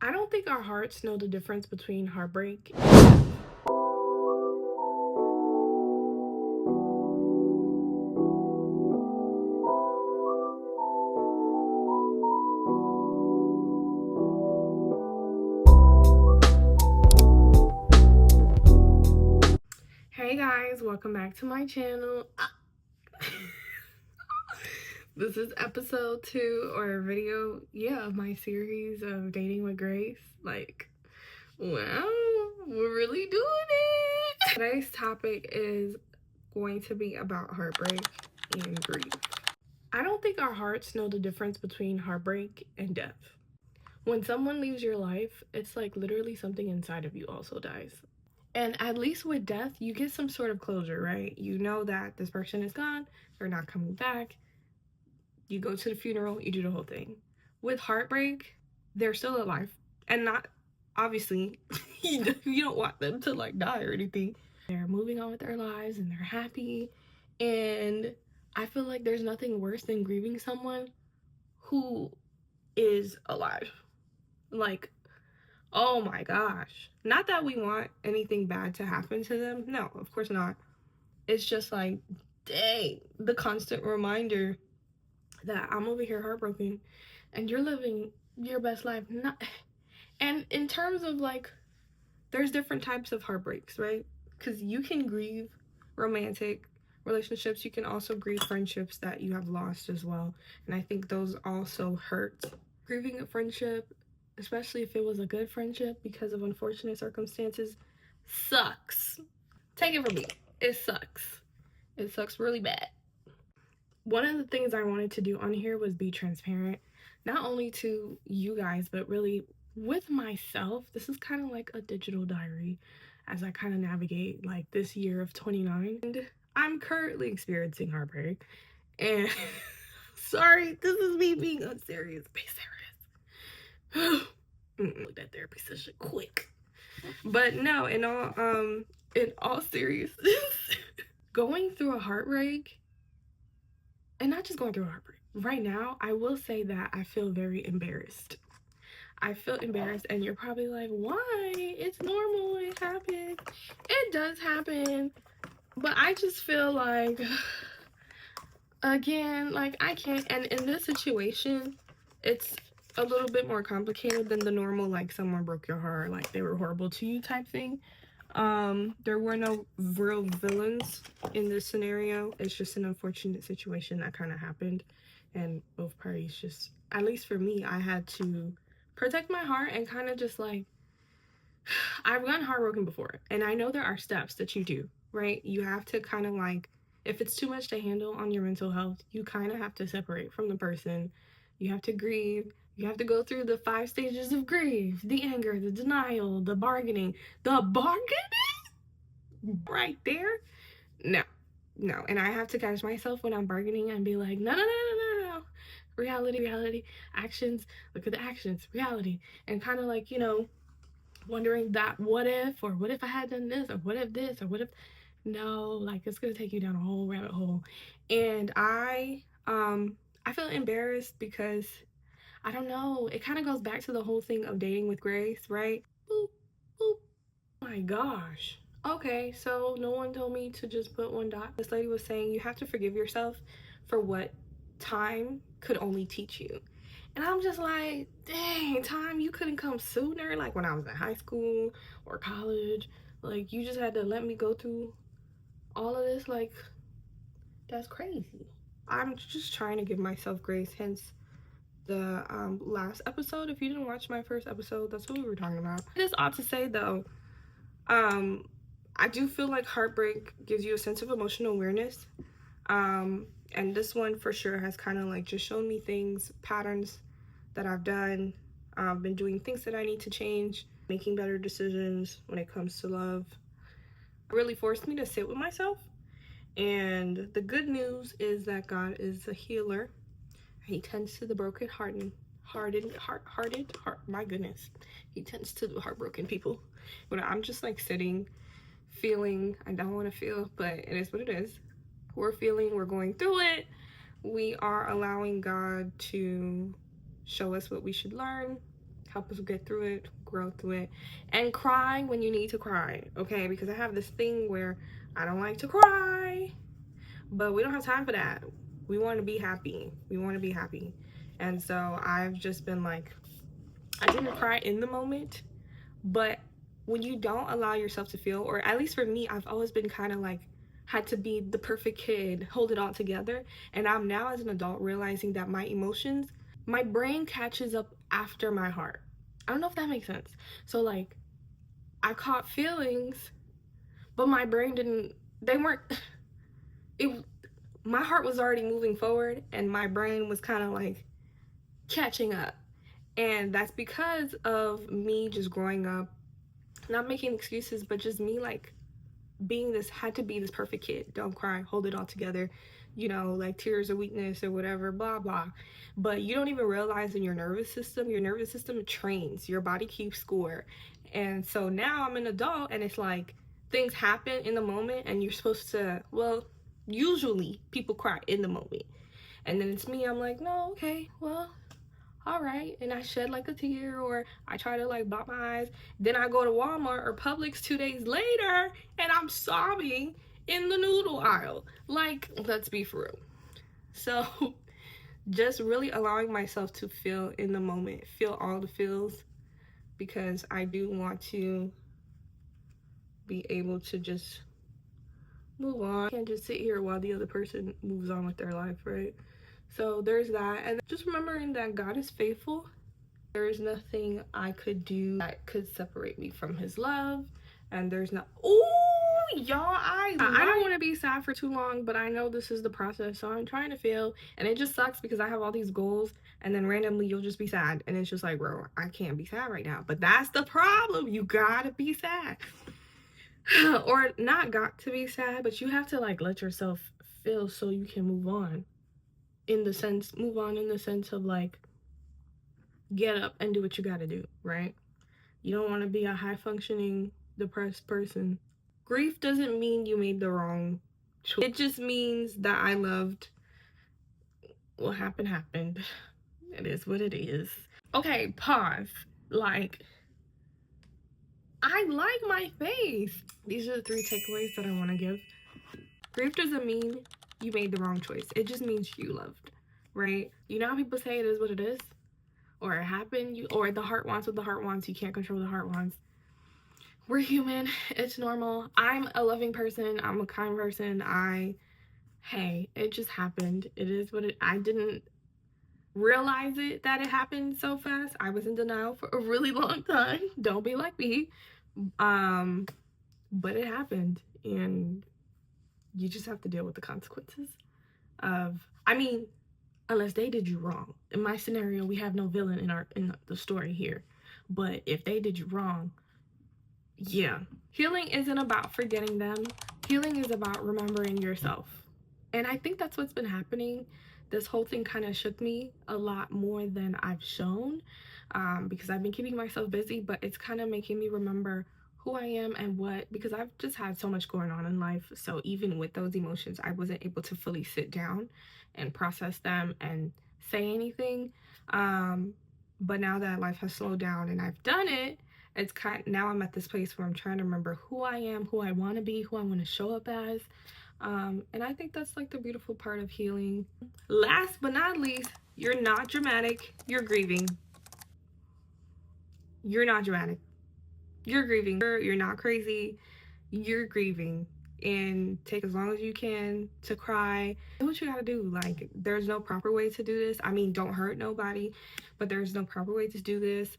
I don't think our hearts know the difference between heartbreak. Hey guys, welcome back to my channel. This is episode 2 or video, of my series of Dating with Grace. Like, wow, we're really doing it. Today's topic is going to be about heartbreak and grief. I don't think our hearts know the difference between heartbreak and death. When someone leaves your life, it's like literally something inside of you also dies. And at least with death, you get some sort of closure, right? You know that this person is gone, they're not coming back. You go to the funeral, you do the whole thing. With heartbreak, they're still alive. And not, obviously, you don't want them to like die or anything. They're moving on with their lives and they're happy. And I feel like there's nothing worse than grieving someone who is alive. Like, oh my gosh. Not that we want anything bad to happen to them. No, of course not. It's just like, dang, the constant reminder that I'm over here heartbroken and you're living your best life. And in terms of like, there's different types of heartbreaks, right? Because you can grieve romantic relationships. You can also grieve friendships that you have lost as well. And I think those also hurt. Grieving a friendship, especially if it was a good friendship because of unfortunate circumstances, sucks. Take it from me. It sucks. It sucks really bad. One of the things I wanted to do on here was be transparent, not only to you guys, but really with myself. This is kind of like a digital diary as I kind of navigate like this year of 29. And I'm currently experiencing heartbreak. And sorry, this is me being unserious. Be serious. Look, that therapy session quick. But no, in all seriousness, going through a heartbreak, and not just going through a heartbreak. Right now, I will say that I feel very embarrassed. I feel embarrassed, and you're probably like, why? It's normal, it happens. It does happen, but I just feel like, again, like I can't, and in this situation, it's a little bit more complicated than the normal, like someone broke your heart, like they were horrible to you type thing. There were no real villains in this scenario. It's just an unfortunate situation that kind of happened, and both parties just, at least for me, I had to protect my heart and kind of just like, I've gotten heartbroken before, and I know there are steps that you do, right? You have to kind of like, if it's too much to handle on your mental health, you kind of have to separate from the person. You have to grieve. You have to go through the 5 stages of grief: the anger, the denial, the bargaining. The bargaining? Right there? No. And I have to catch myself when I'm bargaining and be like, no. Reality, actions, look at the actions, reality. And kind of like, wondering that what if, or what if I had done this, or what if this, or what if, no, like it's gonna take you down a whole rabbit hole. And I feel embarrassed because I don't know, it kind of goes back to the whole thing of dating with Grace, right? Boop, boop. Oh my gosh. Okay, so no one told me to just put 1 dot. This lady was saying you have to forgive yourself for what time could only teach you. And I'm just like, dang, time, you couldn't come sooner. Like when I was in high school or college, like you just had to let me go through all of this. Like, that's crazy. I'm just trying to give myself grace, hence the last episode. If you didn't watch my first episode, that's what we were talking about. It is odd to say though, I do feel like heartbreak gives you a sense of emotional awareness. And this one for sure has kind of like just shown me things, patterns that I've done. I've been doing things that I need to change, making better decisions when it comes to love. It really forced me to sit with myself. And the good news is that God is a healer. He tends to the broken hearted. My goodness. He tends to the heartbroken people. But I'm just like sitting, feeling, I don't want to feel, but it is what it is. We're feeling, we're going through it. We are allowing God to show us what we should learn, help us get through it, grow through it, and cry when you need to cry, okay? Because I have this thing where I don't like to cry, but we don't have time for that. We want to be happy. We want to be happy. And so I've just been like, I didn't cry in the moment, but when you don't allow yourself to feel, or at least for me, I've always been kind of like, had to be the perfect kid, hold it all together. And I'm now as an adult realizing that my emotions, my brain catches up after my heart. I don't know if that makes sense. So like, I caught feelings, but my brain didn't, they weren't, it, my heart was already moving forward and my brain was kind of like catching up. And that's because of me just growing up, not making excuses, but just me like being this, had to be this perfect kid. Don't cry, hold it all together, you know, like tears of weakness or whatever, blah blah. But you don't even realize in your nervous system trains, your body keeps score. And so now I'm an adult and it's like things happen in the moment and you're supposed to, well, usually people cry in the moment, and then it's me, I'm like, no, okay, well, all right, and I shed like a tear, or I try to like blot my eyes. Then I go to Walmart or Publix 2 days later and I'm sobbing in the noodle aisle. Like, let's be for real. So just really allowing myself to feel in the moment, feel all the feels, because I do want to be able to just move on. I can't just sit here while the other person moves on with their life, right? So there's that. And just remembering that God is faithful. There is nothing I could do that could separate me from his love. And there's not, ooh, y'all, I don't want to be sad for too long, but I know this is the process, so I'm trying to feel. And it just sucks because I have all these goals and then randomly you'll just be sad, and it's just like, bro, I can't be sad right now. But that's the problem, you gotta be sad. Or not got to be sad, but you have to like let yourself feel so you can move on. Move on in the sense of like, get up and do what you gotta do, right? You don't want to be a high functioning depressed person. Grief doesn't mean you made the wrong choice. It just means that I loved what happened. It is what it is. Okay, pause. Like, I like my face. These are the 3 takeaways that I want to give. Grief doesn't mean you made the wrong choice. It just means you loved, right? You know how people say it is what it is? Or it happened, or the heart wants what the heart wants. You can't control the heart wants. We're human. It's normal. I'm a loving person. I'm a kind person. Hey, it just happened. It is what it, I didn't realize that it happened so fast. I was in denial for a really long time. Don't be like me. But it happened, and you just have to deal with the consequences of, I mean, unless they did you wrong. In my scenario, we have no villain in the story here. But if they did you wrong, yeah. Healing isn't about forgetting them. Healing is about remembering yourself. And I think that's what's been happening. This whole thing kind of shook me a lot more than I've shown, because I've been keeping myself busy, but it's kind of making me remember who I am and what, because I've just had so much going on in life. So even with those emotions, I wasn't able to fully sit down and process them and say anything. But now that life has slowed down and I've done it, it's now I'm at this place where I'm trying to remember who I am, who I want to be, who I want to show up as. And I think that's like the beautiful part of healing. Last but not least, you're not dramatic, you're grieving. You're not dramatic, you're grieving. You're not crazy, you're grieving. And take as long as you can to cry. Do what you gotta do. Like, there's no proper way to do this. I mean, don't hurt nobody, but there's no proper way to do this.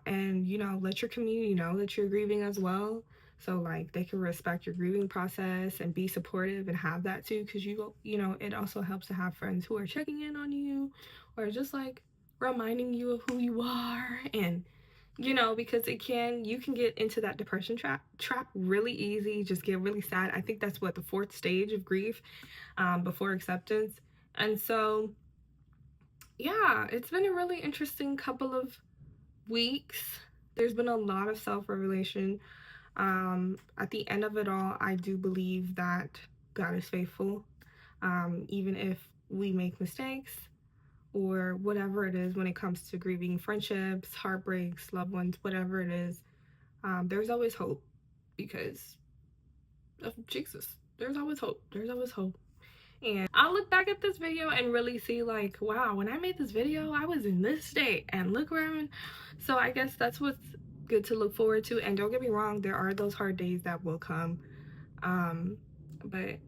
And you know, let your community know that you're grieving as well, so like they can respect your grieving process and be supportive and have that too, because you know, it also helps to have friends who are checking in on you or just like reminding you of who you are. And you know, because you can get into that depression trap really easy, just get really sad. I think that's what the 4th stage of grief, before acceptance. And so yeah, it's been a really interesting couple of weeks. There's been a lot of self-revelation. At the end of it all, I do believe that God is faithful. Even if we make mistakes, or whatever it is when it comes to grieving friendships, heartbreaks, loved ones, whatever it is, there's always hope because of Jesus. There's always hope. There's always hope. And I'll look back at this video and really see like, wow, when I made this video, I was in this state and look where I'm in. So I guess that's what's good to look forward to. And don't get me wrong, there are those hard days that will come. But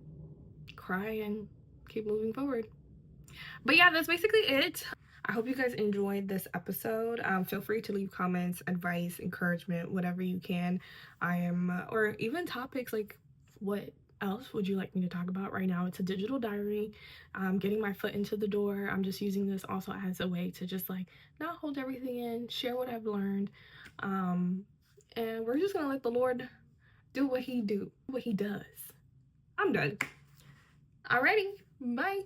cry and keep moving forward. But yeah, that's basically it. I hope you guys enjoyed this episode. Feel free to leave comments, advice, encouragement, whatever you can. I am, or even topics like what else would you like me to talk about right now? It's a digital diary. I'm getting my foot into the door. I'm just using this also as a way to just like not hold everything in, share what I've learned. And we're just gonna let the Lord do what he does. I'm done. Alrighty, bye.